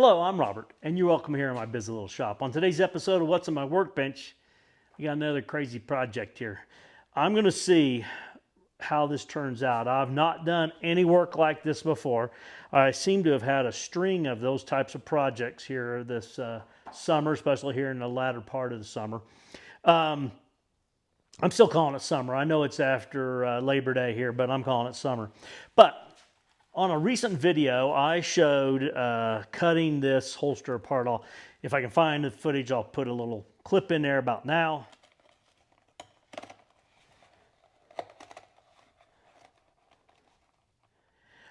Hello, I'm Robert, and you're welcome here in my busy little shop. On today's episode of What's on My Workbench, we got another crazy project here. I'm going to see how this turns out. I've not done any work like this before. I seem to have had a string of those types of projects here this summer, especially here in the latter part of the summer. I'm still calling it summer. I know it's after Labor Day here, but I'm calling it summer. But on a recent video, I showed cutting this holster apart. If I can find the footage, I'll put a little clip in there about now.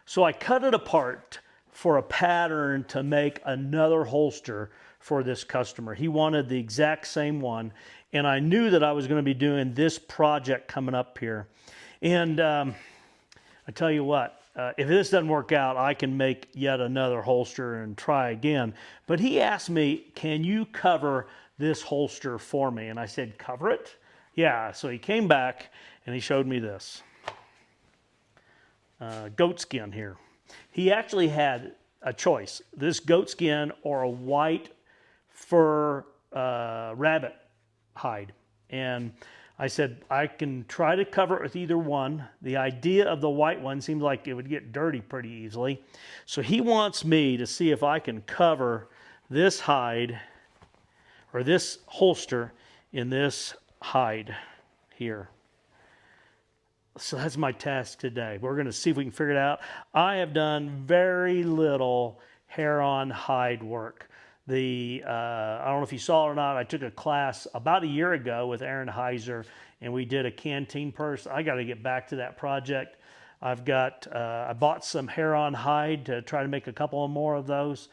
So I cut it apart for a pattern to make another holster for this customer. He wanted the exact same one, and I knew that I was going to be doing this project coming up here. And I tell you what, if this doesn't work out, I can make yet another holster and try again. But he asked me, can you cover this holster for me? And I said, cover it? Yeah, so he came back and he showed me this. Goatskin here. He actually had a choice, this goatskin or a white fur rabbit hide. And I said, I can try to cover it with either one. The idea of the white one seems like it would get dirty pretty easily. So he wants me to see if I can cover this hide or this holster in this hide here. So that's my task today. We're going to see if we can figure it out. I have done very little hair-on hide work. I don't know if you saw it or not, I took a class about a year ago with Aaron Heiser, and we did a canteen purse. I got to get back to that project. I bought some hair-on hide to try to make a couple more of those,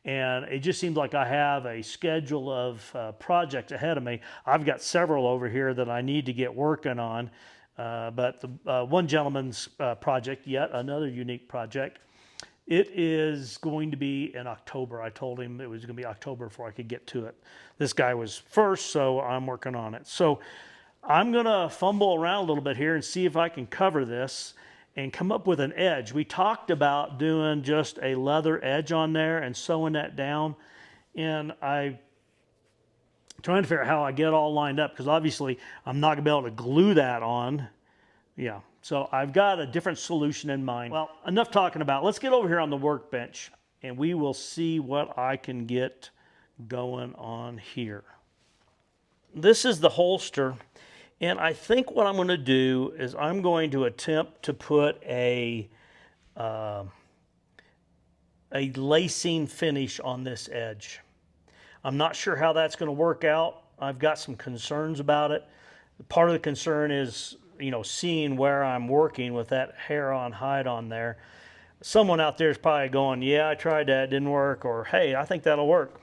and it just seems like I have a schedule of projects ahead of me. I've got several over here that I need to get working on, but the one gentleman's project, yet another unique project, it is going to be in October. I told him it was going to be October before I could get to it. This guy was first, so I'm working on it. So I'm going to fumble around a little bit here and see if I can cover this and come up with an edge. We talked about doing just a leather edge on there and sewing that down. And I'm trying to figure out how I get it all lined up, because obviously I'm not going to be able to glue that on. Yeah. So I've got a different solution in mind. Well, enough talking about it. Let's get over here on the workbench and we will see what I can get going on here. This is the holster, and I think what I'm going to do is I'm going to attempt to put a lacing finish on this edge. I'm not sure how that's going to work out. I've got some concerns about it. Part of the concern is, you know, seeing where I'm working with that hair-on hide on there. Someone out there is probably going, yeah, I tried that, it didn't work, or hey, I think that'll work.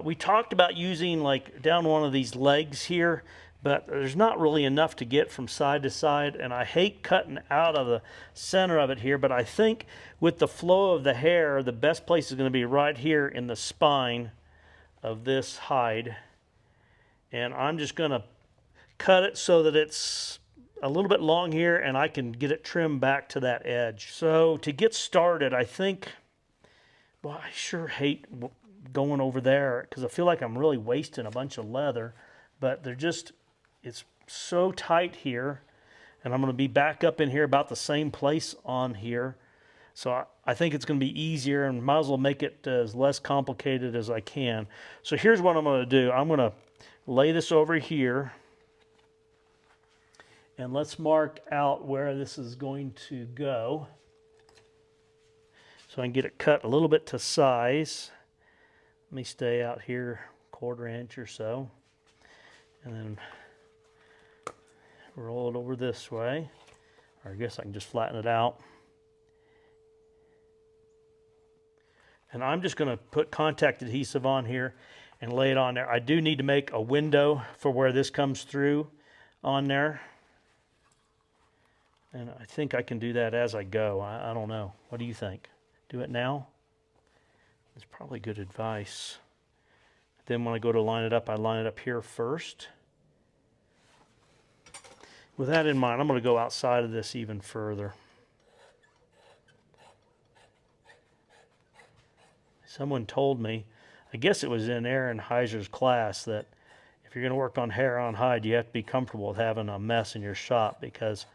We talked about using like down one of these legs here, but there's not really enough to get from side to side, and I hate cutting out of the center of it here, but I think with the flow of the hair, the best place is going to be right here in the spine of this hide. And I'm just going to cut it so that it's a little bit long here and I can get it trimmed back to that edge. So to get started, I think, well, I sure hate going over there because I feel like I'm really wasting a bunch of leather, but it's so tight here, and I'm going to be back up in here about the same place on here. So I think it's going to be easier, and might as well make it as less complicated as I can. So here's what I'm going to do. I'm going to lay this over here, and let's mark out where this is going to go so I can get it cut a little bit to size. Let me stay out here 1/4 inch or so, and then roll it over this way, or I guess I can just flatten it out. And I'm just going to put contact adhesive on here and lay it on there. I do need to make a window for where this comes through on there. And I think I can do that as I go. I don't know. What do you think? Do it now? It's probably good advice. Then when I go to line it up, I line it up here first. With that in mind, I'm going to go outside of this even further. someone told me, I guess it was in Aaron Heiser's class, that if you're going to work on hair on hide, you have to be comfortable with having a mess in your shop, because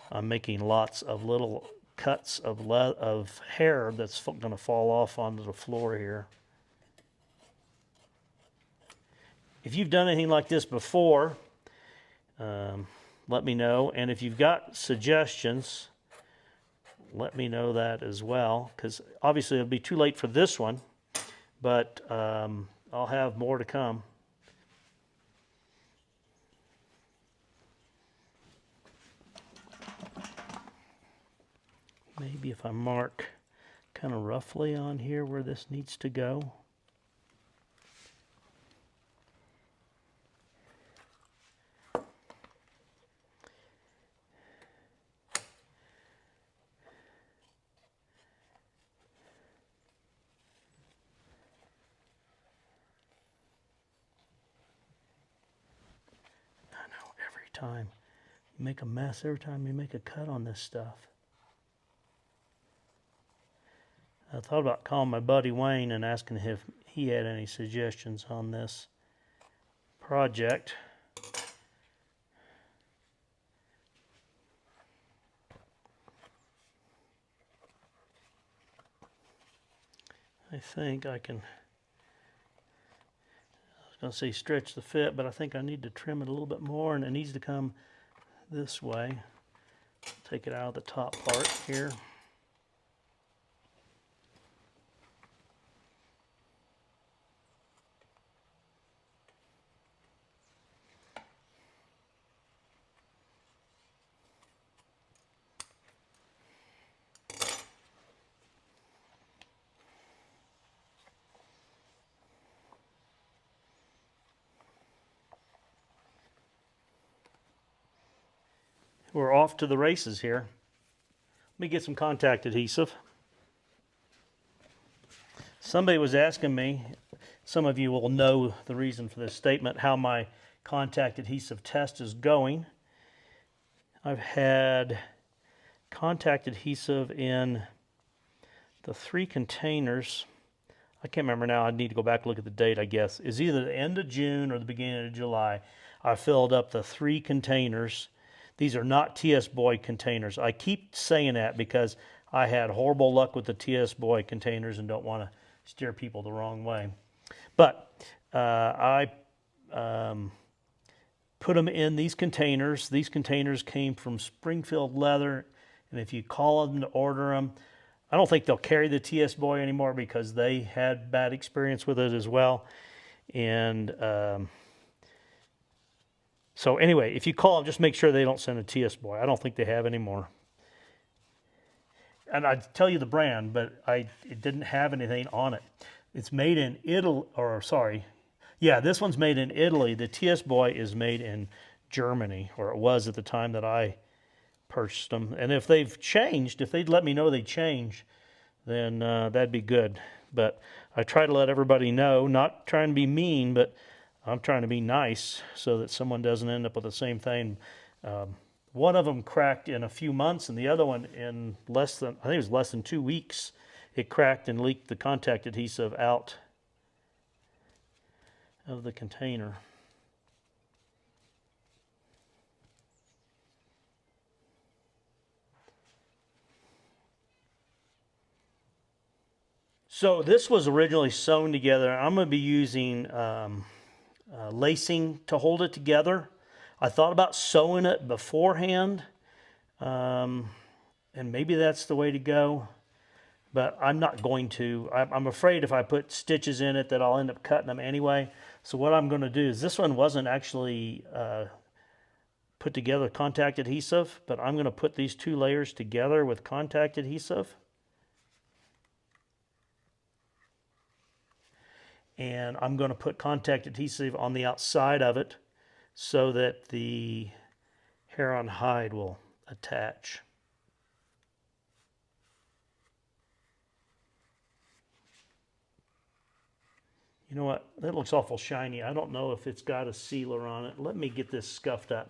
I'm making lots of little cuts of hair that's going to fall off onto the floor here. If you've done anything like this before, let me know. And if you've got suggestions, let me know that as well, because obviously it'll be too late for this one, but I'll have more to come. Maybe if I mark kind of roughly on here where this needs to go. I know, every time you make a mess, every time you make a cut on this stuff. I thought about calling my buddy Wayne and asking if he had any suggestions on this project. I think I can, I was going to say stretch the fit, but I think I need to trim it a little bit more, and it needs to come this way. Take it out of the top part here. We're off to the races here. Let me get some contact adhesive. Somebody was asking me, some of you will know the reason for this statement, how my contact adhesive test is going. I've had contact adhesive in the 3 containers. I can't remember now. I need to go back and look at the date, I guess. It's either the end of June or the beginning of July. I filled up the 3 containers. These are not TS Boy containers. I keep saying that because I had horrible luck with the TS Boy containers and don't want to steer people the wrong way. But I put them in these containers. These containers came from Springfield Leather, and if you call them to order them, I don't think they'll carry the TS Boy anymore because they had bad experience with it as well. And so anyway, if you call them, just make sure they don't send a TS Boy. I don't think they have anymore. And I'd tell you the brand, but it didn't have anything on it. It's made in Italy, or sorry, yeah, this one's made in Italy. The TS Boy is made in Germany, or it was at the time that I purchased them. And if they've changed, if they'd let me know they changed, then that'd be good. But I try to let everybody know, not trying to be mean, but I'm trying to be nice so that someone doesn't end up with the same thing. One of them cracked in a few months, and the other one in less than, I think it was less than 2 weeks, it cracked and leaked the contact adhesive out of the container. So this was originally sewn together. I'm going to be using lacing to hold it together. I thought about sewing it beforehand, and maybe that's the way to go, but I'm not going to. I'm afraid if I put stitches in it that I'll end up cutting them anyway. So what I'm going to do is, this one wasn't actually put together with contact adhesive, but I'm going to put these 2 layers together with contact adhesive. And I'm going to put contact adhesive on the outside of it so that the hair on hide will attach. You know what? That looks awful shiny. I don't know if it's got a sealer on it. Let me get this scuffed up.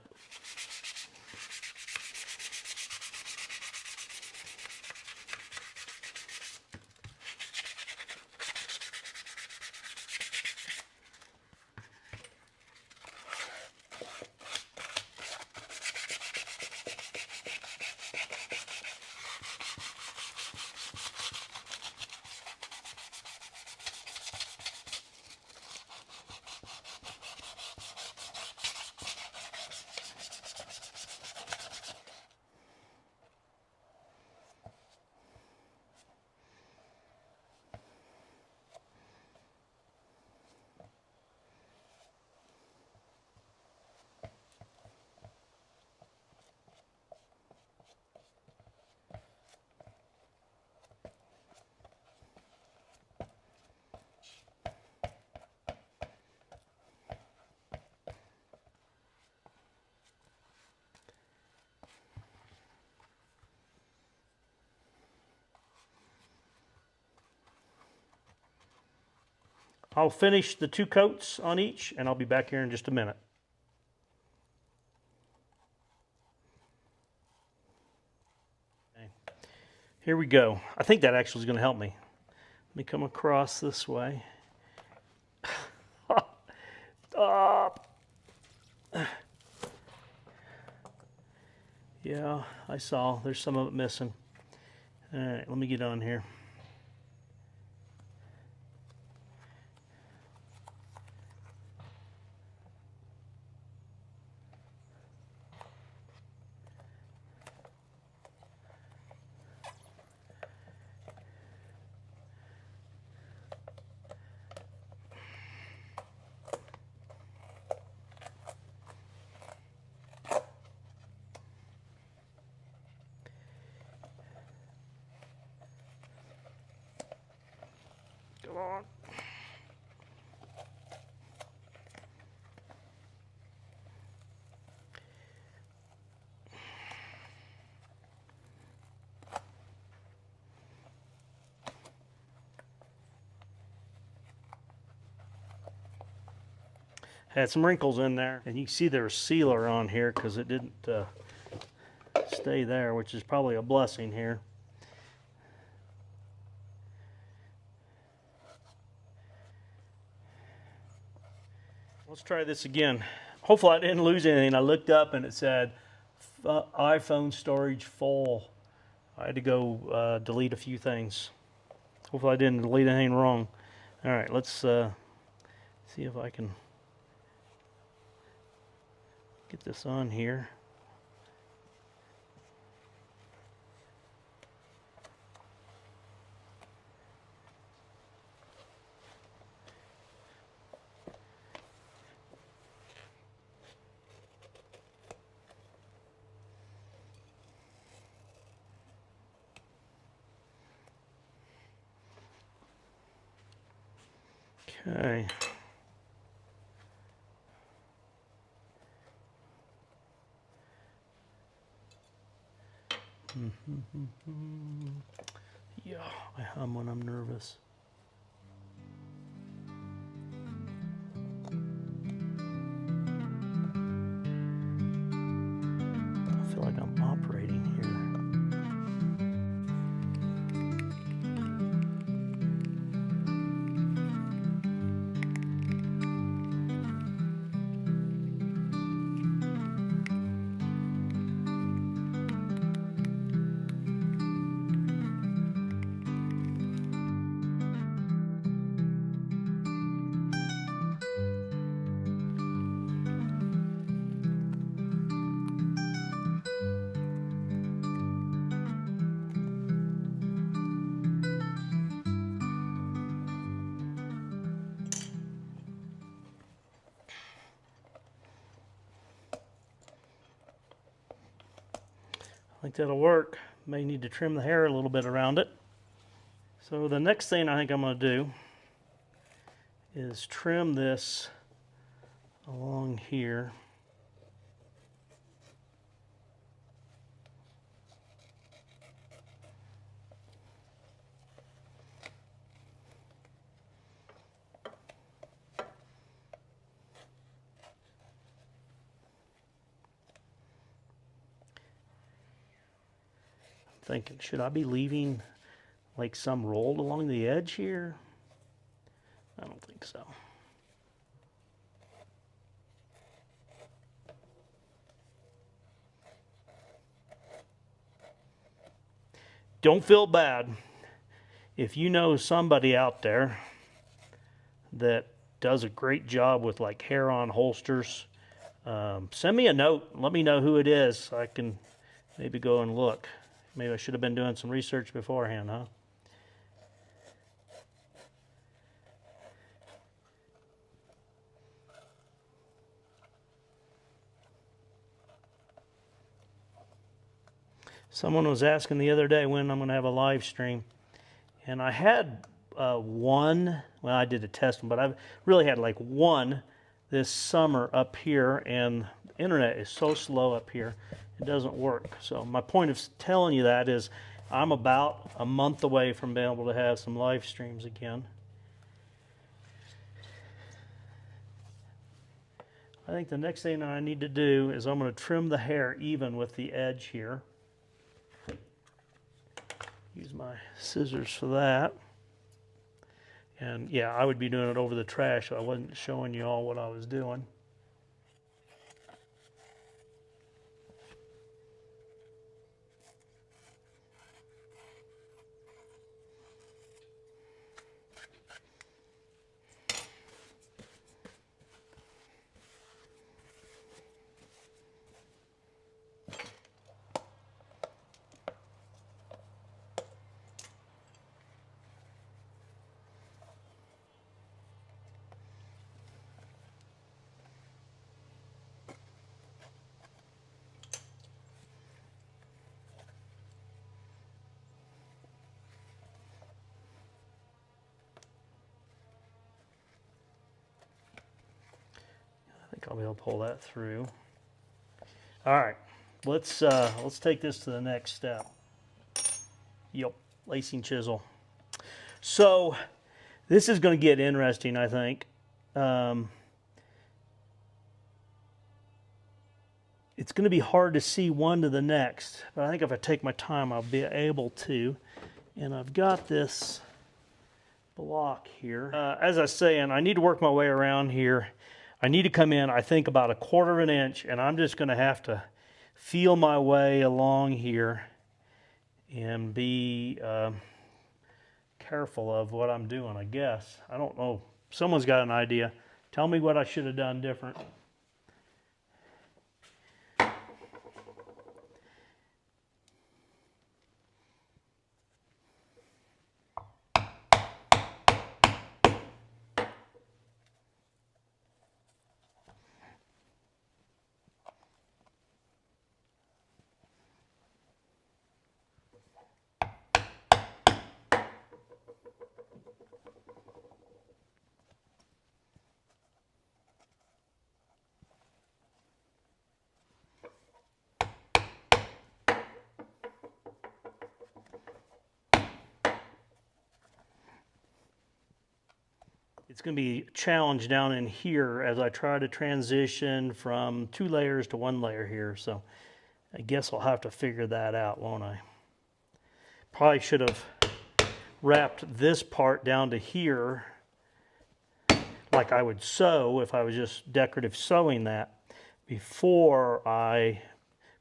I'll finish the 2 coats on each, and I'll be back here in just a minute. Okay. Here we go. I think that actually is going to help me. Let me come across this way. Yeah, I saw. There's some of it missing. All right, let me get on here. Come on. Had some wrinkles in there, and you can see there's sealer on here because it didn't stay there, which is probably a blessing here. Let's try this again. Hopefully I didn't lose anything. I looked up and it said iPhone storage full. I had to go delete a few things. Hopefully I didn't delete anything wrong. All right, let's see if I can get this on here. Okay. Yeah, I hum when I'm nervous. I feel like I'm operating here. I think that'll work. May need to trim the hair a little bit around it. So the next thing I think I'm going to do is trim this along here. Thinking, should I be leaving like some rolled along the edge here? I don't think so. Don't feel bad. If you know somebody out there that does a great job with like hair-on holsters, send me a note. Let me know who it is so I can maybe go and look. Maybe I should have been doing some research beforehand, huh? Someone was asking the other day when I'm going to have a live stream. And I had one, well, I did a test one, but I've really had like one this summer up here, and the internet is so slow up here, it doesn't work. So my point of telling you that is I'm about a month away from being able to have some live streams again. I think the next thing that I need to do is I'm going to trim the hair even with the edge here. Use my scissors for that. And yeah, I would be doing it over the trash, so I wasn't showing you all what I was doing. I think I'll be able to pull that through. All right, let's take this to the next step. Yep, lacing chisel. So this is going to get interesting, I think. It's going to be hard to see one to the next, but I think if I take my time, I'll be able to. And I've got this block here. As I was saying, I need to work my way around here. I need to come in, I think, about 1/4 of an inch, and I'm just going to have to feel my way along here and be careful of what I'm doing, I guess. I don't know. Someone's got an idea. Tell me what I should have done different. It's going to be a challenge down in here as I try to transition from 2 layers to 1 layer here. So I guess I'll have to figure that out, won't I? Probably should have wrapped this part down to here like I would sew if I was just decorative sewing that before I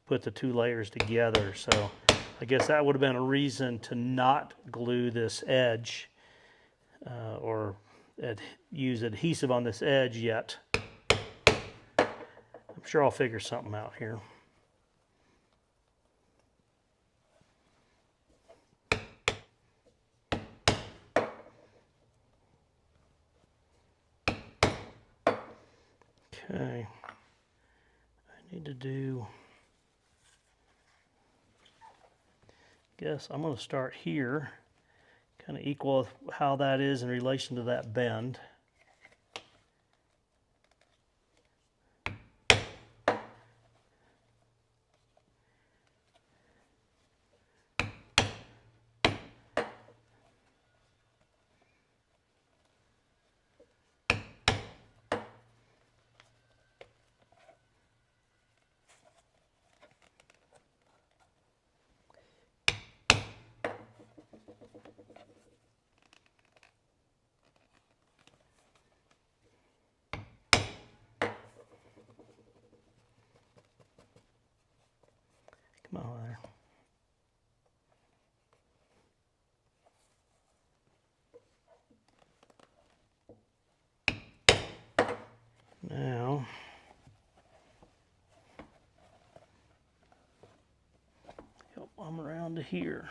put the 2 layers together. So I guess that would have been a reason to not glue this edge or use adhesive on this edge yet. I'm sure I'll figure something out here. Okay, I need to do, guess I'm going to start here, kind of equal how that is in relation to that bend. Come on there. Now, yep, I'm around to here.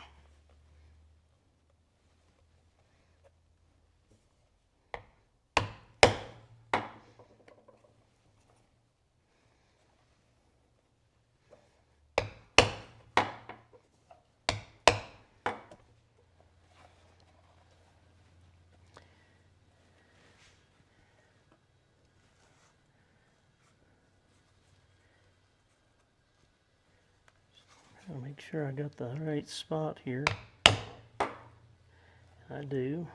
I'll make sure I got the right spot here. I do.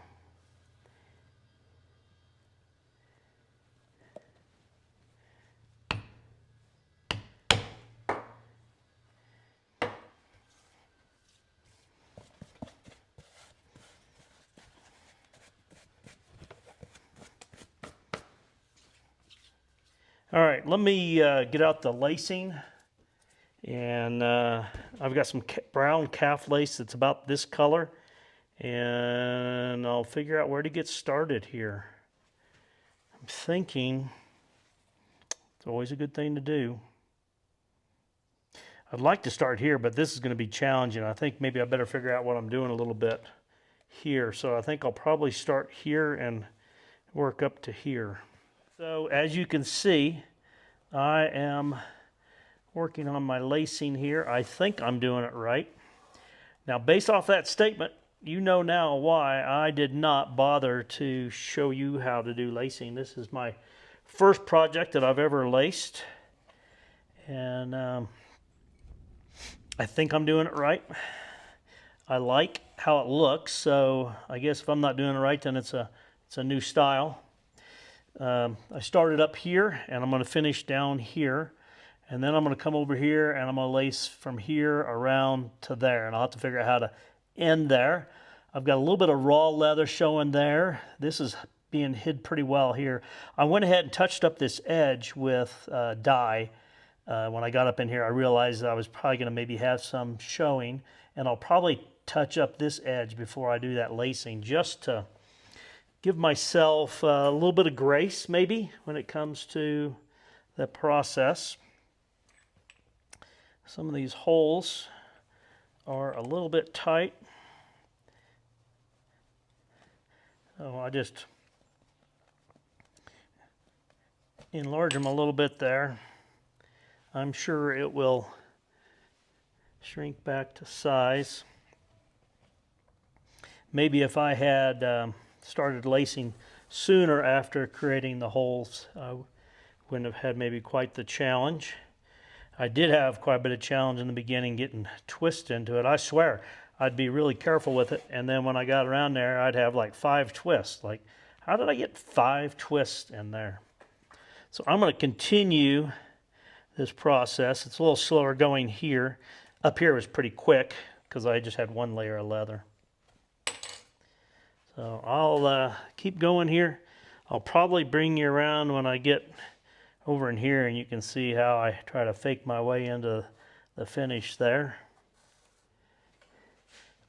All right, let me get out the lacing. And I've got some brown calf lace that's about this color. And I'll figure out where to get started here. I'm thinking it's always a good thing to do. I'd like to start here, but this is going to be challenging. I think maybe I better figure out what I'm doing a little bit here. So I think I'll probably start here and work up to here. So as you can see, I am working on my lacing here. I think I'm doing it right. Now, based off that statement, you know now why I did not bother to show you how to do lacing. This is my first project that I've ever laced. And I think I'm doing it right. I like how it looks, so I guess if I'm not doing it right, then it's a new style. I started up here, and I'm going to finish down here. And then I'm going to come over here and I'm going to lace from here around to there. And I'll have to figure out how to end there. I've got a little bit of raw leather showing there. This is being hid pretty well here. I went ahead and touched up this edge with dye. When I got up in here, I realized that I was probably going to maybe have some showing. And I'll probably touch up this edge before I do that lacing, just to give myself a little bit of grace maybe when it comes to the process. Some of these holes are a little bit tight. So I just enlarge them a little bit there. I'm sure it will shrink back to size. Maybe if I had started lacing sooner after creating the holes, I wouldn't have had maybe quite the challenge. I did have quite a bit of challenge in the beginning getting twists into it. I swear, I'd be really careful with it, and then when I got around there, I'd have like 5 twists. Like, how did I get 5 twists in there? So I'm going to continue this process. It's a little slower going here. Up here was pretty quick because I just had 1 layer of leather. So I'll keep going here. I'll probably bring you around when I get over in here, and you can see how I try to fake my way into the finish there.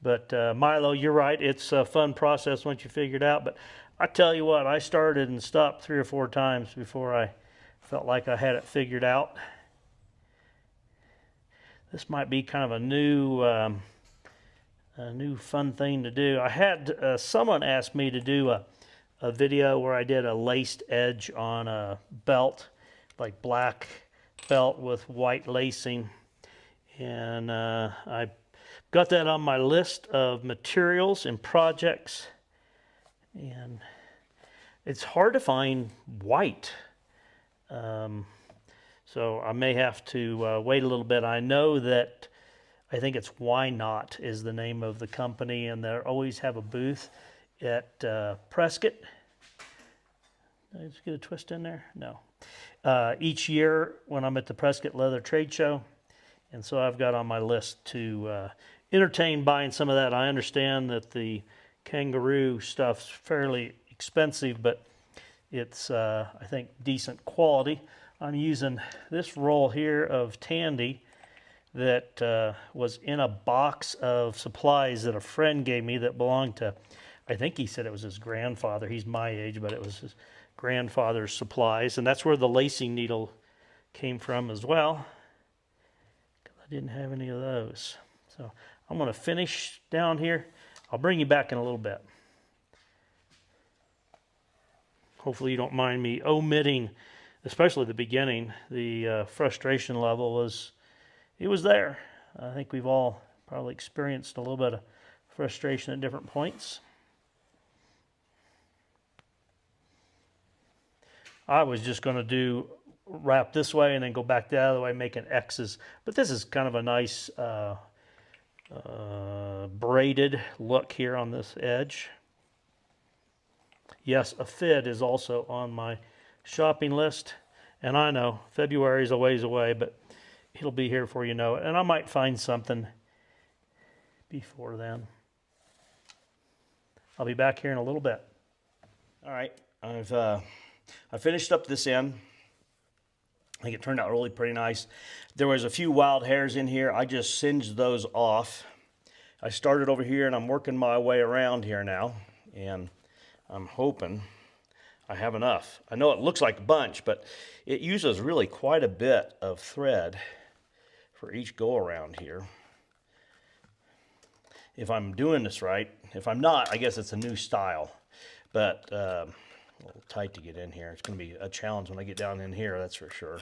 But Milo, you're right, it's a fun process once you figure it out. But I tell you what, I started and stopped 3 or 4 times before I felt like I had it figured out. This might be kind of a new fun thing to do. I had someone ask me to do a video where I did a laced edge on a belt, like black belt with white lacing, and I got that on my list of materials and projects, and it's hard to find white, so I may have to wait a little bit. I know that I think it's Why Not is the name of the company, and they always have a booth at Prescott. Did I just get a twist in there? No. Each year when I'm at the Prescott Leather Trade Show, and so I've got on my list to entertain buying some of that. I understand that the kangaroo stuff's fairly expensive, but it's I think decent quality. I'm using this roll here of Tandy that was in a box of supplies that a friend gave me that belonged to, I think he said it was his grandfather. He's my age, but it was his grandfather's supplies, and that's where the lacing needle came from as well, because I didn't have any of those. So I'm going to finish down here. I'll bring you back in a little bit. Hopefully you don't mind me omitting, especially the beginning. The frustration level was there. I think we've all probably experienced a little bit of frustration at different points. I was just going to wrap this way and then go back the other way, making X's. But this is kind of a nice braided look here on this edge. Yes, a fid is also on my shopping list. And I know February is a ways away, but it'll be here before you know it. And I might find something before then. I'll be back here in a little bit. All right, I finished up this end. I think it turned out really pretty nice. There was a few wild hairs in here. I just singed those off. I started over here and I'm working my way around here now, and I'm hoping I have enough. I know it looks like a bunch, but it uses really quite a bit of thread for each go around here. If I'm doing this right. If I'm not, I guess it's a new style. But a little tight to get in here. It's going to be a challenge when I get down in here, that's for sure.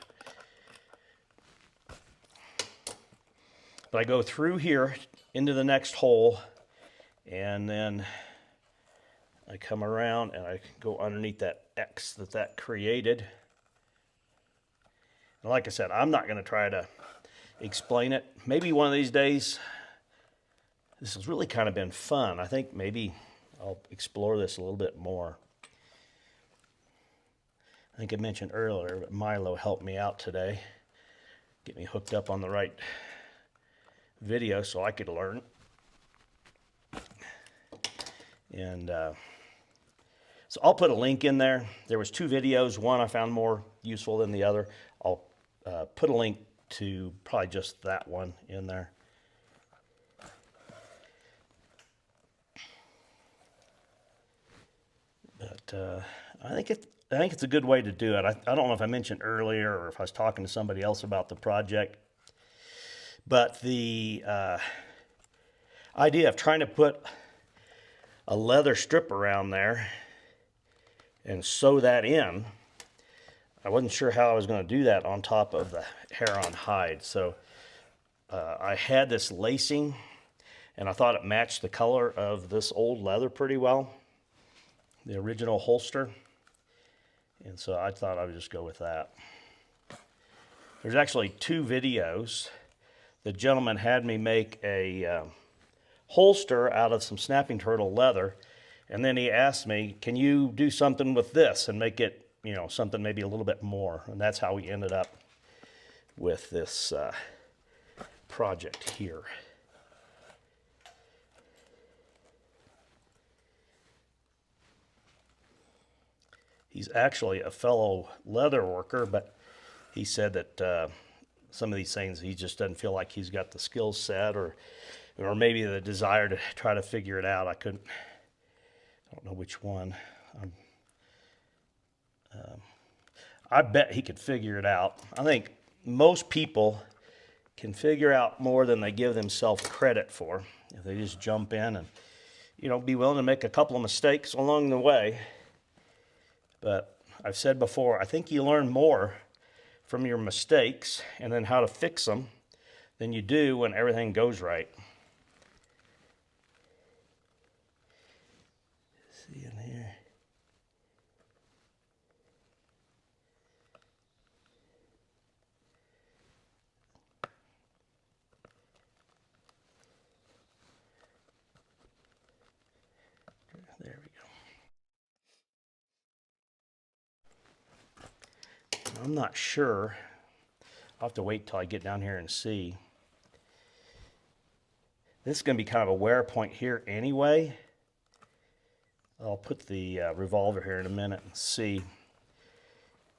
But I go through here into the next hole, and then I come around and I go underneath that X that created. And like I said, I'm not going to try to explain it. Maybe one of these days. This has really kind of been fun. I think maybe I'll explore this a little bit more. I think I mentioned earlier, but Milo helped me out today, get me hooked up on the right video so I could learn. And so I'll put a link in there. There was 2 videos. One I found more useful than the other. I'll put a link to probably just that one in there. But I think it's a good way to do it. I don't know if I mentioned earlier or if I was talking to somebody else about the project, but the idea of trying to put a leather strip around there and sew that in, I wasn't sure how I was going to do that on top of the hair-on hide. So I had this lacing, and I thought it matched the color of this old leather pretty well, the original holster. And so I thought I would just go with that. There's actually 2 videos. The gentleman had me make a holster out of some snapping turtle leather, and then he asked me, can you do something with this and make it, you know, something maybe a little bit more? And that's how we ended up with this project here. He's actually a fellow leather worker, but he said that some of these things he just doesn't feel like he's got the skill set or maybe the desire to try to figure it out. I don't know which one. I bet he could figure it out. I think most people can figure out more than they give themselves credit for if they just jump in and, you know, be willing to make a couple of mistakes along the way. But I've said before, I think you learn more from your mistakes and then how to fix them than you do when everything goes right. See in here. There we go. I'm not sure. I'll have to wait till I get down here and see. This is going to be kind of a wear point here anyway. I'll put the revolver here in a minute and see.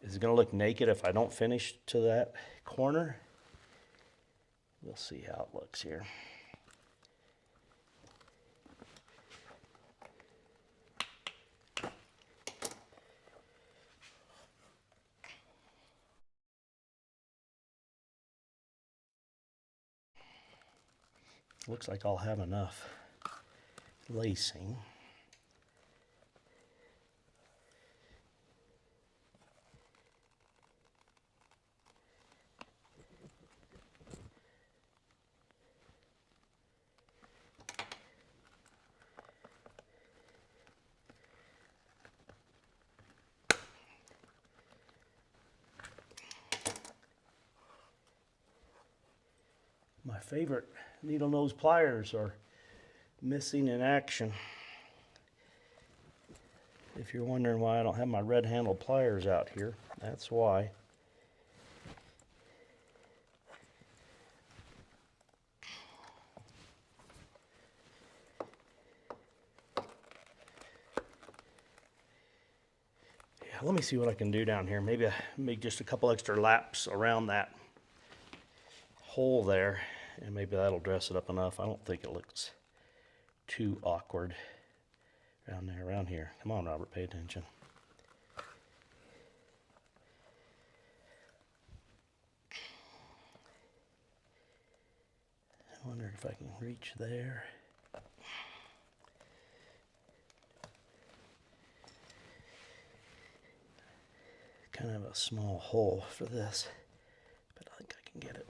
Is it going to look naked if I don't finish to that corner? We'll see how it looks here. Looks like I'll have enough lacing. My favorite needle nose pliers are missing in action. If you're wondering why I don't have my red handle pliers out here, that's why. Yeah, let me see what I can do down here. Maybe make just a couple extra laps around that hole there, and maybe that'll dress it up enough. I don't think it looks too awkward around here. Come on, Robert, pay attention. I wonder if I can reach there. Kind of a small hole for this, but I think I can get it.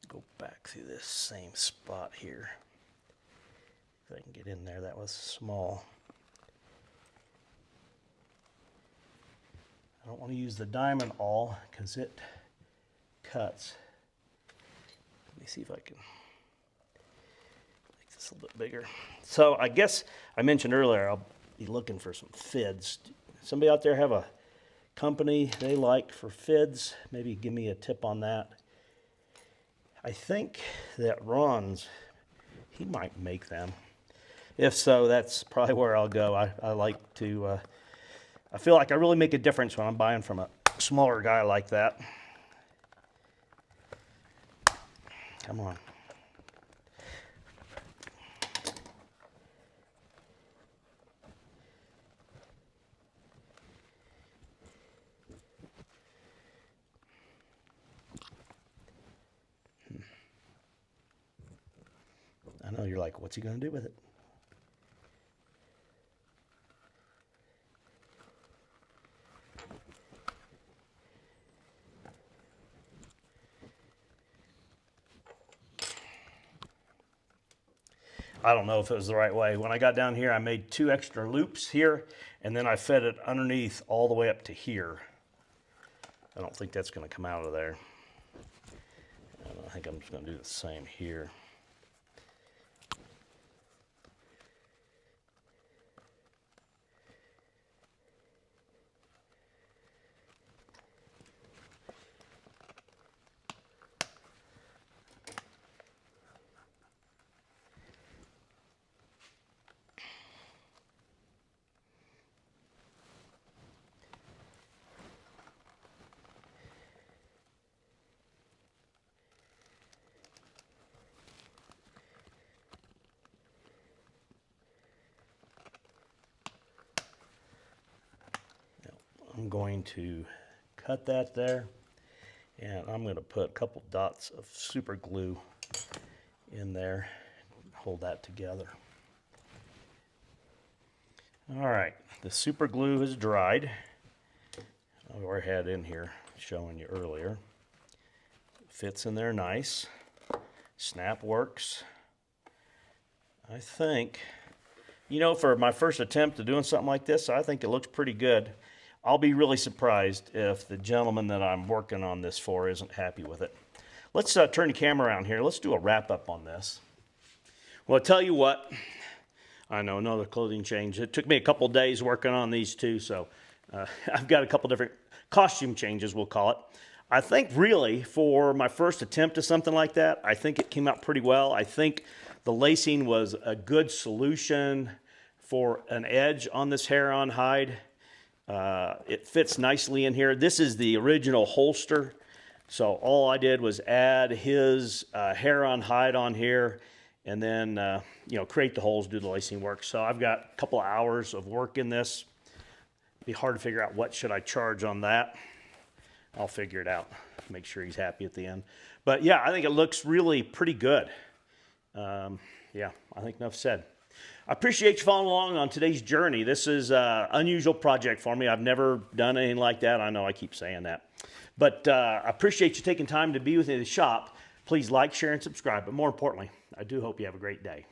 Go back through this same spot here. If I can get in there, that was small. I don't want to use the diamond awl because it cuts. Let me see if I can make this a little bit bigger. So I guess I mentioned earlier I'll be looking for some fids. Somebody out there have a company they like for fids? Maybe give me a tip on that. I think that Ron's, he might make them. If so, that's probably where I'll go. I like to, I feel like I really make a difference when I'm buying from a smaller guy like that. Come on. I know you're like, what's he going to do with it? I don't know if it was the right way. When I got down here, I made 2 extra loops here, and then I fed it underneath all the way up to here. I don't think that's going to come out of there. I think I'm just going to do the same here. I'm going to cut that there, and I'm going to put a couple dots of super glue in there, hold that together. All right, the super glue is dried. I've already had in here showing you earlier. Fits in there nice. Snap works. I think, you know, for my first attempt at doing something like this, I think it looks pretty good. I'll be really surprised if the gentleman that I'm working on this for isn't happy with it. Let's turn the camera around here. Let's do a wrap up on this. Well, I'll tell you what, I know, another clothing change. It took me a couple days working on these two, so I've got a couple different costume changes, we'll call it. I think really for my first attempt at something like that, I think it came out pretty well. I think the lacing was a good solution for an edge on this hair-on hide. It fits nicely in here. This is the original holster. So all I did was add his hair-on hide on here and then, you know, create the holes, do the lacing work. So I've got a couple of hours of work in this. It'd be hard to figure out what should I charge on that. I'll figure it out, make sure he's happy at the end. But yeah, I think it looks really pretty good. Yeah, I think enough said. I appreciate you following along on today's journey. This is an unusual project for me. I've never done anything like that. I know I keep saying that. But I appreciate you taking time to be with me in the shop. Please like, share, and subscribe. But more importantly, I do hope you have a great day.